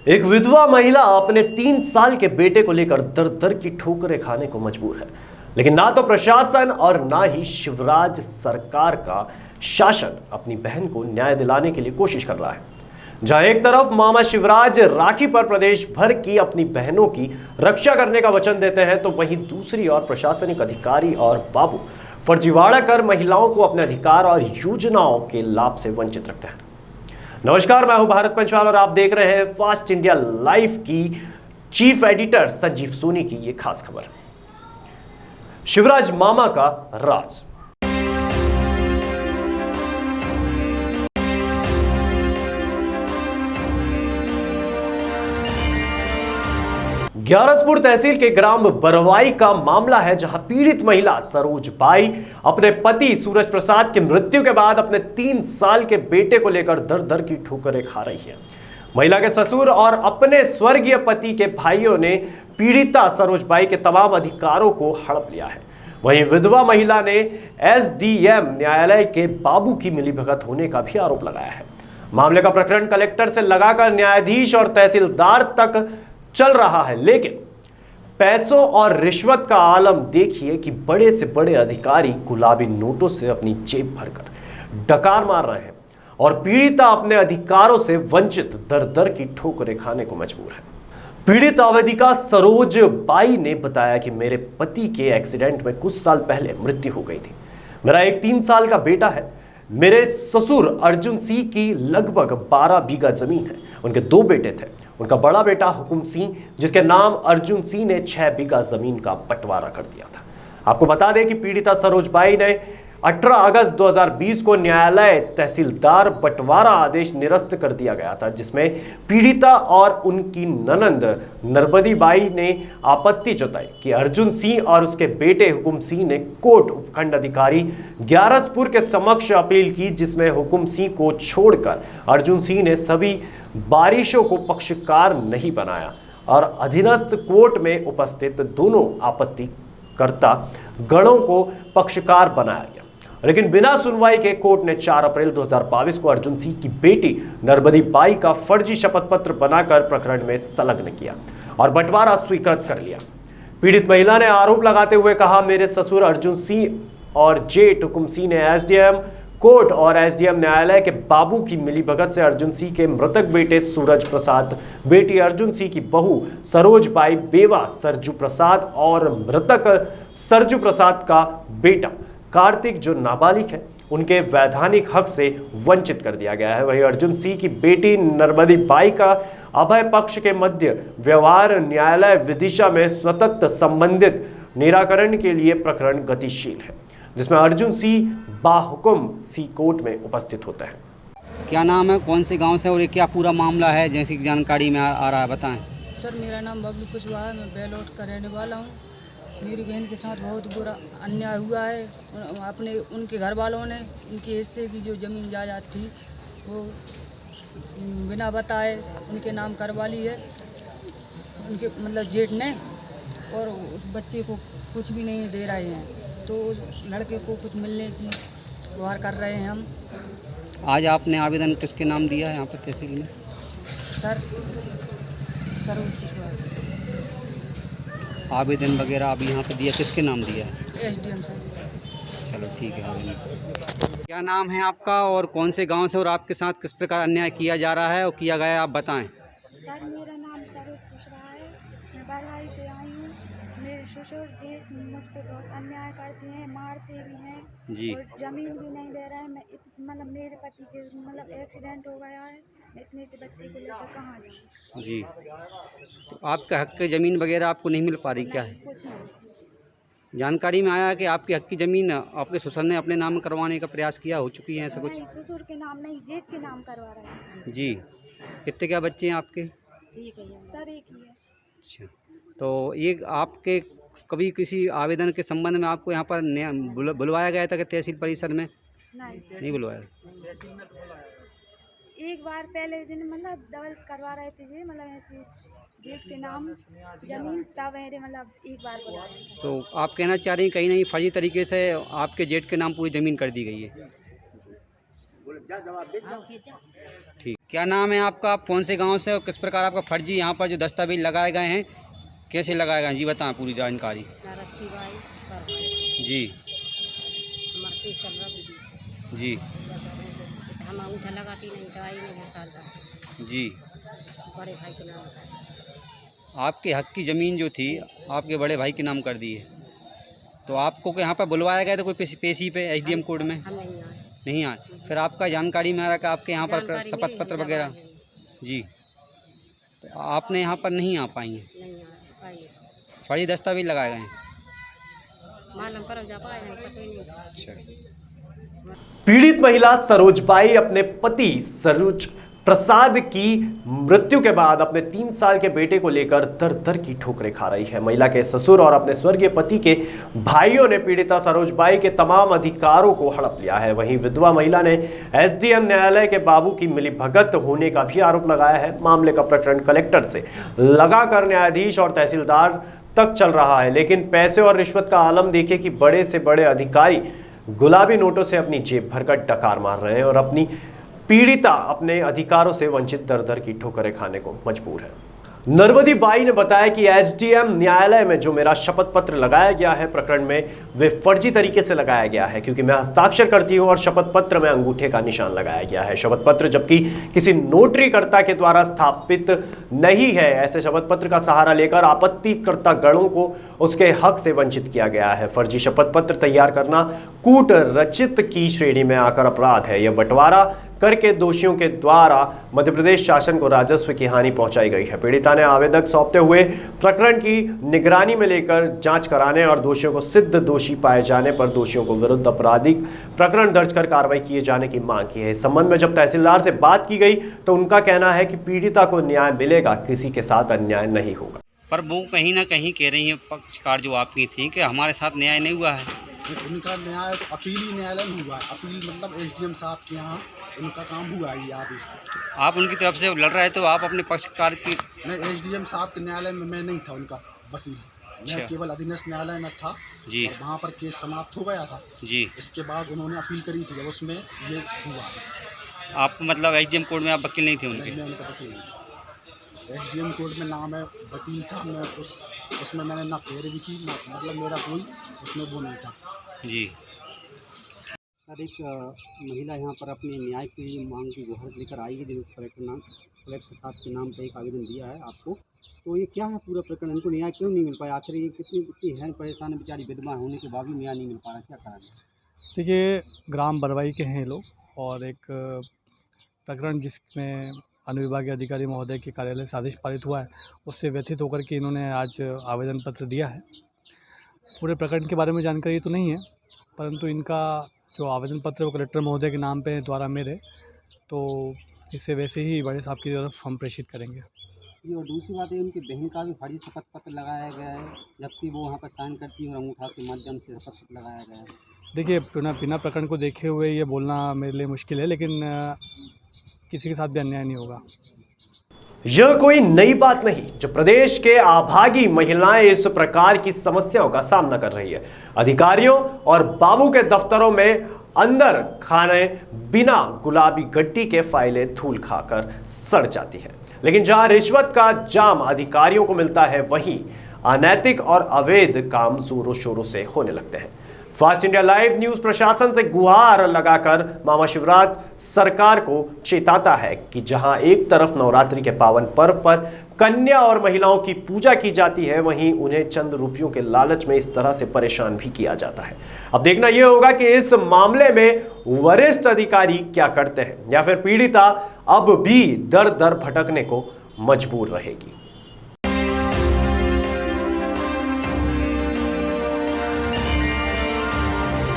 एक विधवा महिला अपने 3 साल के बेटे को लेकर दर दर की ठोकरें खाने को मजबूर है, लेकिन ना तो प्रशासन और ना ही शिवराज सरकार का शासन अपनी बहन को न्याय दिलाने के लिए कोशिश कर रहा है। जहां एक तरफ मामा शिवराज राखी पर प्रदेश भर की अपनी बहनों की रक्षा करने का वचन देते हैं, तो वहीं दूसरी ओर प्रशासनिक अधिकारी और बाबू फर्जीवाड़ा कर महिलाओं को अपने अधिकार और योजनाओं के लाभ से वंचित रखते हैं। नमस्कार, मैं हूं भारत पंचवाल और आप देख रहे हैं फास्ट इंडिया लाइव की चीफ एडिटर संजीव सोनी की ये खास खबर। शिवराज मामा का राज। ग्यारसपुर तहसील के ग्राम बरवाई का मामला है, जहां पीड़ित महिला सरोज बाई अपने पति सूरज प्रसाद की मृत्यु के बाद अपने 3 साल के बेटे को लेकर दर दर की ठोकरें खा रही है। महिला के ससुर और अपने स्वर्गीय पति के भाइयों ने पीड़िता सरोज बाई के तमाम अधिकारों को हड़प लिया है। वहीं विधवा महिला ने एसडीएम न्यायालय के बाबू की मिलीभगत होने का भी आरोप लगाया है। मामले का प्रकरण कलेक्टर से लगाकर न्यायाधीश और तहसीलदार तक चल रहा है, लेकिन पैसों और रिश्वत का आलम देखिए कि बड़े से बड़े अधिकारी गुलाबी नोटों से अपनी जेब भरकर डकार मार रहे हैं और पीड़िता अपने अधिकारों से वंचित दर दर की ठोकरें खाने को मजबूर है। पीड़ित अवधिका सरोज बाई ने बताया कि मेरे पति के एक्सीडेंट में कुछ साल पहले मृत्यु हो गई थी। मेरा एक 3 साल का बेटा है। मेरे ससुर अर्जुन सिंह की लगभग 12 बीघा जमीन है। उनके 2 बेटे थे। उनका बड़ा बेटा हुकुम सिंह, जिसके नाम अर्जुन सिंह ने 6 बीघा जमीन का बंटवारा कर दिया था। आपको बता दें कि पीड़िता सरोज बाई ने 18 अगस्त 2020 को न्यायालय तहसीलदार बंटवारा आदेश निरस्त कर दिया गया था, जिसमें पीड़िता और उनकी ननंद नरबदी बाई ने आपत्ति जताई कि अर्जुन सिंह और उसके बेटे हुकुम सिंह ने कोर्ट उपखंड अधिकारी ग्यारसपुर के समक्ष अपील की, जिसमें हुकुम सिंह को छोड़कर अर्जुन सिंह ने सभी बारिशों को पक्षकार नहीं बनाया और अधीनस्थ कोर्ट में उपस्थित दोनों आपत्तिकर्ता गणों को पक्षकार बनाया गया। लेकिन बिना सुनवाई के कोर्ट ने 4 अप्रैल 2022 को अर्जुन सिंह की बेटी नरबदी बाई का फर्जी शपथ पत्र बनाकर प्रकरण में संलग्न किया और बंटवारा स्वीकृत कर लिया। पीड़ित महिला ने आरोप लगाते हुए कहा, मेरे ससुर अर्जुन सिंह और जेठ हुकुम सिंह ने एसडीएम कोर्ट और एसडीएम न्यायालय के बाबू की मिलीभगत से अर्जुन सिंह के मृतक बेटे सूरज प्रसाद, बेटी अर्जुन सिंह की बहू सरोज बाई, बेवा सरजू प्रसाद और मृतक सरजू प्रसाद का बेटा कार्तिक जो नाबालिग है, उनके वैधानिक हक से वंचित कर दिया गया है। वहीं अर्जुन सिंह की बेटी नरबदी बाई का अभय पक्ष के मध्य व्यवहार न्यायालय विदिशा में स्वतंत्र संबंधित निराकरण के लिए प्रकरण गतिशील है, जिसमें अर्जुन सिंह बाहुकुम सी कोर्ट में उपस्थित होते हैं। क्या नाम है, कौन से गांव से और ये क्या पूरा मामला है, जैसी जानकारी में आ रहा है, बताएं। सर, मेरा नाम बबलू कुशवाहा है। मैं बेलोट का रहने वाला हूँ। मेरी बहन के साथ बहुत बुरा अन्याय हुआ है। उनके घर वालों ने उनके हिस्से की जो ज़मीन जायदाद थी वो बिना बताए उनके नाम करवा ली है, उनके मतलब जेठ ने, और उस बच्चे को कुछ भी नहीं दे रहे हैं। तो उस लड़के को कुछ मिलने की गुहार कर रहे हैं हम। आज आपने आवेदन किसके नाम दिया है यहाँ पर तहसील में? सर आवेदन वगैरह आप यहाँ पे दिया, किसके नाम दिया है? SDM sir. चलो ठीक है। आवेदन। क्या नाम है आपका और कौन से गांव से और आपके साथ किस प्रकार अन्याय किया जा रहा है और किया गया है, आप बताएं। सर, मेरा नाम सरोज कुशवाहा है। मैं बरवाई से आई हूँ। मेरे ससुर जेठ मुझ पे बहुत अन्याय करते हैं, मारते भी हैं जी। और ज़मीन भी नहीं दे रहे हैं। मैं मतलब मेरे पति के मतलब एक्सीडेंट हो गया है। मैं इतने से बच्चे को लेकर कहाँ जाऊँ? जी, तो आपका हक की ज़मीन वगैरह आपको नहीं मिल पा रही, क्या है? कुछ नहीं। जानकारी में आया कि आपकी हक की ज़मीन आपके ससुर ने अपने नाम करवाने का प्रयास किया, हो चुकी है ऐसा कुछ? नहीं, ससुर के नाम नहीं, जेठ के नाम करवा रहे हैं। जी। कितने क्या बच्चे हैं आपके? ठीक है सर, एक ही है। अच्छा, तो ये आपके कभी किसी आवेदन के संबंध में आपको यहाँ पर बुलवाया गया था कि तहसील परिसर में? नहीं बुलवाया। एक बार पहले जिन्हें मतलब डबल्स करवा रहे थे जी, मतलब ऐसे जेठ के नाम जमीन, तब मेरे मतलब एक बार बुलाया था। तो आप कहना चाह रही हैं कहीं नहीं फर्जी तरीके से आपके जेठ के नाम पूरी ज़मीन कर दी गई है? जी। ठीक। क्या नाम है आपका, कौन से गांव से और किस प्रकार आपका फर्जी यहाँ पर जो दस्तावेज लगाए गए हैं कैसे लगाए गए हैं, जी बताएं पूरी जानकारी। जी जी हम अंगूठा लगाती नहीं, दवाई नहीं साल तक जी। बड़े भाई के नाम का। आपके हक की ज़मीन जो थी आपके बड़े भाई के नाम कर दी है, तो आपको यहाँ पर बुलवाया गया था कोई पेशी पे एसडीएम कोर्ट में? हम नहीं आए। नहीं आए। फिर आपका जानकारी में आ रहा कि आपके यहाँ पर शपथ पत्र वगैरह जी, तो आपने यहाँ पर नहीं आ पाई हैं, नहीं आ पाए। फर्जी दस्तावेज लगाए गए हैं। मालूम करो जा पाए, हम पता ही नहीं। अच्छा। पीड़ित महिला सरोजबाई अपने पति सरोज प्रसाद की मृत्यु के बाद अपने 3 साल के बेटे को लेकर दर दर की ठोकरें खा रही है। महिला के ससुर और अपने स्वर्गीय पति के भाइयों ने पीड़िता सरोजबाई के तमाम अधिकारों को हड़प लिया है। वहीं विधवा महिला ने एसडीएम न्यायालय के बाबू की मिलीभगत होने का भी आरोप लगाया है। मामले का प्रकरण कलेक्टर से लगाकर न्यायाधीश और तहसीलदार तक चल रहा है, लेकिन पैसे और रिश्वत का आलम देखिए कि बड़े से बड़े अधिकारी गुलाबी नोटों से अपनी जेब भरकर डकार मार रहे हैं और अपनी पीड़िता अपने अधिकारों से वंचित दर दर की ठोकरें खाने को मजबूर है। नरवदी बाई ने बताया कि एसडीएम न्यायालय में जो मेरा शपथ पत्र लगाया गया है प्रकरण में वे फर्जी तरीके से लगाया गया है, क्योंकि मैं हस्ताक्षर करती हूं और शपथ पत्र में अंगूठे का निशान लगाया गया है। शपथ पत्र जबकि किसी नोटरीकर्ता के द्वारा स्थापित नहीं है। ऐसे शपथ पत्र का सहारा लेकर आपत्तिकर्ता गणों को उसके हक से वंचित किया गया है। फर्जी शपथ पत्र तैयार करना कूट रचित की श्रेणी में आकर अपराध है। यह बंटवारा करके दोषियों के द्वारा मध्य प्रदेश शासन को राजस्व की हानि पहुंचाई गई है। पीड़िता ने आवेदक सौंपते हुए प्रकरण की निगरानी में लेकर जांच कराने और दोषियों को सिद्ध दोषी पाए जाने पर दोषियों को विरुद्ध आपराधिक प्रकरण दर्ज कर कार्रवाई किए जाने की मांग की है। इस संबंध में जब तहसीलदार से बात की गई तो उनका कहना है कि पीड़िता को न्याय मिलेगा, किसी के साथ अन्याय नहीं होगा। पर वो कहीं ना कहीं कह रही हैं पक्षकार जो आपकी थी कि हमारे साथ न्याय नहीं हुआ है। उनका न्याय तो अपीली न्यायालय में हुआ है। अपील मतलब एसडीएम साहब के यहाँ उनका काम हुआ है, ये आदेश। आप उनकी तरफ से लड़ रहे तो आप अपने पक्षकार की? नहीं, एसडीएम साहब के न्यायालय में मैं नहीं था उनका वकील, मैं केवल अधीनस्थ न्यायालय में था जी। और वहाँ पर केस समाप्त हो गया था जी। इसके बाद उन्होंने अपील करी थी, जब उसमें ये हुआ। आप मतलब एसडीएम कोर्ट में आप वकील नहीं थे उनके? मैं उनका वकील नहीं था। एसडीएम कोर्ट में ना मैं वकील था, मैं उसमें मैंने ना पैरवी की, ना मतलब मेरा कोई उसमें वो नहीं था जी। सर, एक महिला यहाँ पर अपने न्याय की मांग की गुहार लेकर आई है, जिन्होंने कलेक्टर साहब के नाम पर एक आवेदन दिया है आपको, तो ये क्या है पूरा प्रकरण? इनको न्याय क्यों नहीं मिल पाया? आखिर ये कितनी हैरान परेशान है, बेचारी विधवा होने के बाद भी न्याय नहीं मिल पा रहा, क्या कारण है? देखिए, ग्राम बरवाई के हैं लोग और एक प्रकरण जिसमें अनुविभागीय अधिकारी महोदय के कार्यालय से आदेश पारित हुआ है, उससे व्यथित होकर के इन्होंने आज आवेदन पत्र दिया है। पूरे प्रकरण के बारे में जानकारी तो नहीं है, परंतु इनका जो आवेदन पत्र वो कलेक्टर महोदय के नाम पे द्वारा मेरे, तो इसे वैसे ही बड़े साहब की तरफ हम प्रेषित करेंगे। ये और दूसरी बात है, उनकी बहन का भी फर्जी शपथ पत्र लगाया गया है, जबकि वो वहाँ पर साइन करती है और अंगूठा के माध्यम से शपथ पत्र लगाया गया है। देखिए, बिना प्रकरण को देखे हुए ये बोलना मेरे लिए मुश्किल है, लेकिन किसी के साथ भी अन्याय नहीं होगा। यह कोई नई बात नहीं जो प्रदेश के आभागी महिलाएं इस प्रकार की समस्याओं का सामना कर रही है। अधिकारियों और बाबू के दफ्तरों में अंदर खाने बिना गुलाबी गड्डी के फाइलें धूल खाकर सड़ जाती है, लेकिन जहां रिश्वत का जाम अधिकारियों को मिलता है, वहीं अनैतिक और अवैध काम जोरों शोरों से होने लगते हैं। फास्ट इंडिया लाइव न्यूज प्रशासन से गुहार लगाकर मामा शिवराज सरकार को चेताता है कि जहां एक तरफ नवरात्रि के पावन पर्व पर कन्या और महिलाओं की पूजा की जाती है, वहीं उन्हें चंद रुपयों के लालच में इस तरह से परेशान भी किया जाता है। अब देखना यह होगा कि इस मामले में वरिष्ठ अधिकारी क्या करते हैं, या फिर पीड़िता अब भी दर दर भटकने को मजबूर रहेगी।